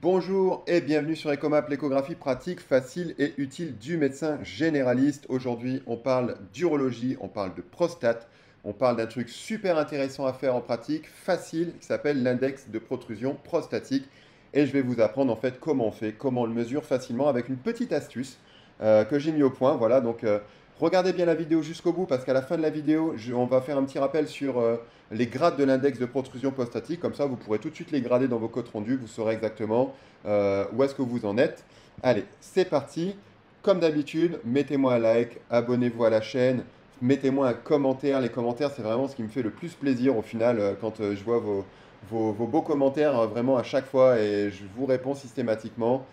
Bonjour et bienvenue sur Ecomap, l'échographie pratique, facile et utile du médecin généraliste. Aujourd'hui, on parle d'urologie, on parle de prostate, on parle d'un truc super intéressant à faire en pratique, facile, qui s'appelle l'index de protrusion prostatique. Et je vais vous apprendre en fait comment on fait, comment on le mesure facilement avec une petite astuce que j'ai mis au point. Voilà, donc regardez bien la vidéo jusqu'au bout parce qu'à la fin de la vidéo, on va faire un petit rappel sur les grades de l'index de protrusion prostatique. Comme ça, vous pourrez tout de suite les grader dans vos comptes rendus. Vous saurez exactement où est-ce que vous en êtes. Allez, c'est parti. Comme d'habitude, mettez-moi un like, abonnez-vous à la chaîne, mettez-moi un commentaire. Les commentaires, c'est vraiment ce qui me fait le plus plaisir au final quand je vois vos beaux commentaires vraiment à chaque fois et je vous réponds systématiquement.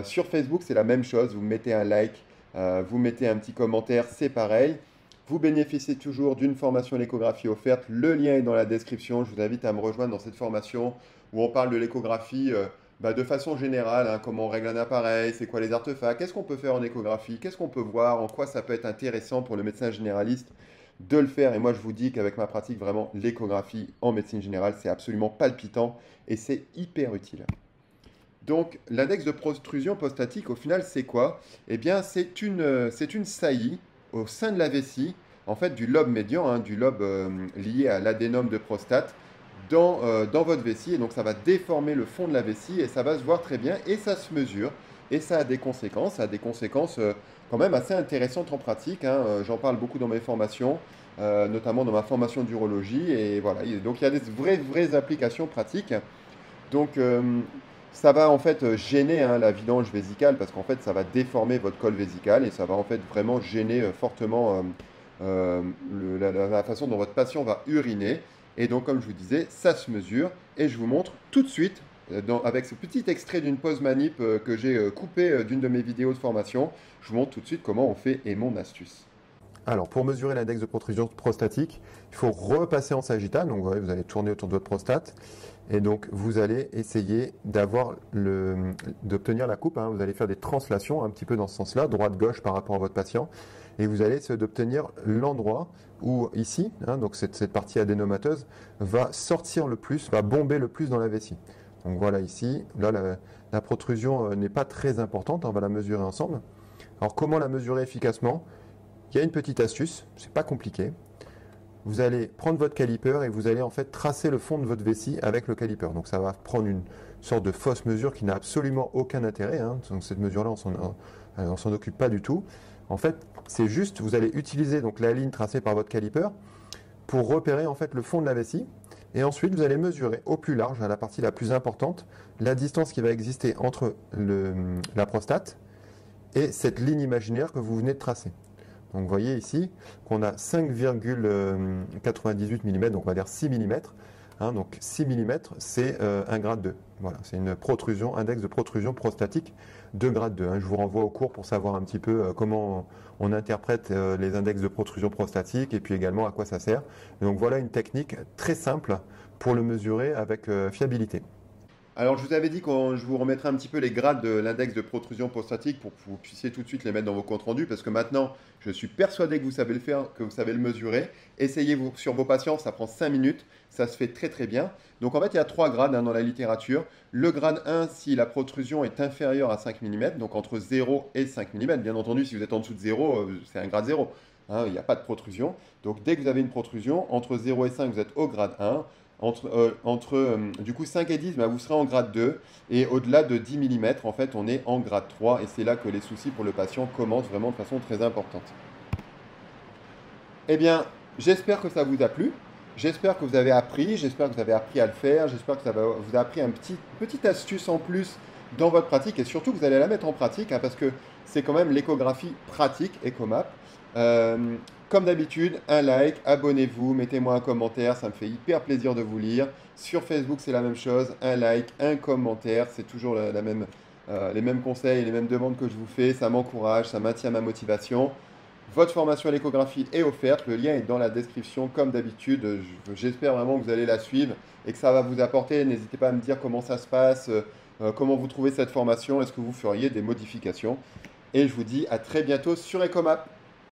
Sur Facebook, c'est la même chose. Vous mettez un like, vous mettez un petit commentaire, c'est pareil. Vous bénéficiez toujours d'une formation à l'échographie offerte. Le lien est dans la description. Je vous invite à me rejoindre dans cette formation où on parle de l'échographie de façon générale, hein, comment on règle un appareil, c'est quoi les artefacts, qu'est-ce qu'on peut faire en échographie, qu'est-ce qu'on peut voir, en quoi ça peut être intéressant pour le médecin généraliste de le faire. Et moi, je vous dis qu'avec ma pratique, vraiment, l'échographie en médecine générale, c'est absolument palpitant et c'est hyper utile. Donc, l'index de protrusion prostatique, au final, c'est quoi? Eh bien, c'est une saillie au sein de la vessie, en fait, du lobe médian, hein, du lobe lié à l'adénome de prostate, dans votre vessie. Et donc, ça va déformer le fond de la vessie et ça va se voir très bien et ça se mesure. Et ça a des conséquences, quand même assez intéressantes en pratique, hein. J'en parle beaucoup dans mes formations, notamment dans ma formation d'urologie. Et voilà, donc il y a des vraies applications pratiques. Donc, ça va en fait gêner hein, la vidange vésicale parce qu'en fait, ça va déformer votre col vésical et ça va en fait vraiment gêner fortement la façon dont votre patient va uriner. Et donc, comme je vous disais, ça se mesure et je vous montre tout de suite, avec ce petit extrait d'une pause manip que j'ai coupé d'une de mes vidéos de formation, je vous montre tout de suite comment on fait et mon astuce. Alors, pour mesurer l'index de protrusion prostatique, il faut repasser en sagittal. Donc, vous allez tourner autour de votre prostate. Et donc, vous allez essayer d'obtenir la coupe, hein. Vous allez faire des translations un petit peu dans ce sens-là, droite-gauche par rapport à votre patient. Et vous allez essayer d'obtenir l'endroit où, ici, hein, donc cette partie adénomateuse, va sortir le plus, va bomber le plus dans la vessie. Donc voilà ici, là, la protrusion n'est pas très importante, on va la mesurer ensemble. Alors, comment la mesurer efficacement? Il y a une petite astuce, c'est pas compliqué. Vous allez prendre votre caliper et vous allez en fait tracer le fond de votre vessie avec le caliper. Donc ça va prendre une sorte de fausse mesure qui n'a absolument aucun intérêt, hein. Donc cette mesure-là, on s'en occupe pas du tout. En fait, c'est juste, vous allez utiliser donc la ligne tracée par votre caliper pour repérer en fait le fond de la vessie. Et ensuite, vous allez mesurer au plus large, à la partie la plus importante, la distance qui va exister entre la prostate et cette ligne imaginaire que vous venez de tracer. Donc vous voyez ici qu'on a 5,98 mm, donc on va dire 6 mm. Hein, donc 6 mm, c'est un grade 2. Voilà, c'est une protrusion, index de protrusion prostatique de grade 2. Hein. Je vous renvoie au cours pour savoir un petit peu comment on interprète les index de protrusion prostatique et puis également à quoi ça sert. Et donc voilà une technique très simple pour le mesurer avec fiabilité. Alors, je vous avais dit que je vous remettrai un petit peu les grades de l'index de protrusion prostatique pour que vous puissiez tout de suite les mettre dans vos comptes rendus parce que maintenant, je suis persuadé que vous savez le faire, que vous savez le mesurer. Essayez-vous sur vos patients, ça prend 5 minutes, ça se fait très bien. Donc, en fait, il y a 3 grades hein, dans la littérature. Le grade 1, si la protrusion est inférieure à 5 mm, donc entre 0 et 5 mm. Bien entendu, si vous êtes en dessous de 0, c'est un grade 0. Hein, il n'y a pas de protrusion. Donc, dès que vous avez une protrusion, entre 0 et 5, vous êtes au grade 1. Du coup 5 et 10, vous serez en grade 2 et au-delà de 10 mm, en fait, on est en grade 3 et c'est là que les soucis pour le patient commencent vraiment de façon très importante. Eh bien, j'espère que ça vous a plu, j'espère que vous avez appris, j'espère que vous avez appris à le faire, j'espère que ça vous a appris petite astuce en plus dans votre pratique et surtout que vous allez la mettre en pratique hein, parce que c'est quand même l'échographie pratique, Ecomap. Comme d'habitude, un like, abonnez-vous, mettez-moi un commentaire, ça me fait hyper plaisir de vous lire. Sur Facebook, c'est la même chose, un like, un commentaire, c'est toujours les mêmes conseils et les mêmes demandes que je vous fais, ça m'encourage, ça maintient ma motivation. Votre formation à l'échographie est offerte, le lien est dans la description comme d'habitude. J'espère vraiment que vous allez la suivre et que ça va vous apporter. N'hésitez pas à me dire comment ça se passe, comment vous trouvez cette formation, est-ce que vous feriez des modifications. Et je vous dis à très bientôt sur Ecomap.